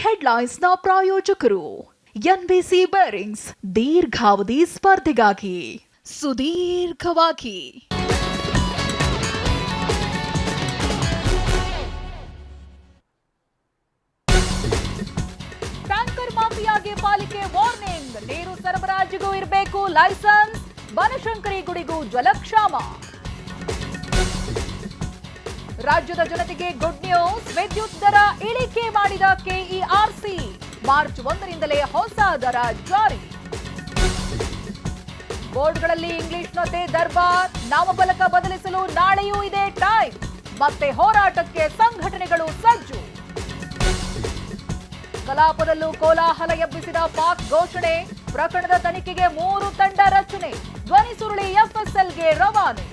ಹೆಡ್ಲೈನ್ಸ್ನ ಪ್ರಾಯೋಜಕರು NBC bearings ದೀರ್ಘಾವಧಿ ಸ್ಪರ್ಧೆಗಾಗಿ ಸುದೀರ್ಘವಾಗಿ. ಟ್ಯಾಂಕರ್ ಮಾಫಿಯಾಗೆ ಪಾಲಿಕೆ ವಾರ್ನಿಂಗ್, ನೀರು ಸರಬರಾಜಿಗೂ ಇರಬೇಕು ಲೈಸೆನ್ಸ್, ಬನಶಂಕರಿ ಗುಡಿಗೂ ಜಲಕ್ಷಾಮ. ರಾಜ್ಯದ ಜನತೆಗೆ ಗುಡ್ ನ್ಯೂಸ್, ವಿದ್ಯುತ್ ದರ ಇಳಿಕೆ ಮಾಡಿದ ಕೆಇಆರ್ಸಿ, ಮಾರ್ಚ್ 1ರಿಂದಲೇ ಹೊಸ ದರ ಜಾರಿ. ಬೋರ್ಡ್ಗಳಲ್ಲಿ ಇಂಗ್ಲಿಷ್ನದ್ದೇ ದರ್ಬಾರ್, ನಾಮಫಲಕ ಬದಲಿಸಲು ನಾಳೆಯೂ ಇದೆ ಟೈಮ್, ಮತ್ತೆ ಹೋರಾಟಕ್ಕೆ ಸಂಘಟನೆಗಳು ಸಜ್ಜು. ಕಲಾಪದಲ್ಲೂ ಕೋಲಾಹಲ ಎಬ್ಬಿಸಿದ ಪಾಕ್ ಘೋಷಣೆ, ಪ್ರಕರಣದ ತನಿಖೆಗೆ 3 ತಂಡ ರಚನೆ, ಧ್ವನಿ ಸುರುಳಿ ಎಫ್ಎಸ್ಎಲ್ಗೆ ರವಾನೆ.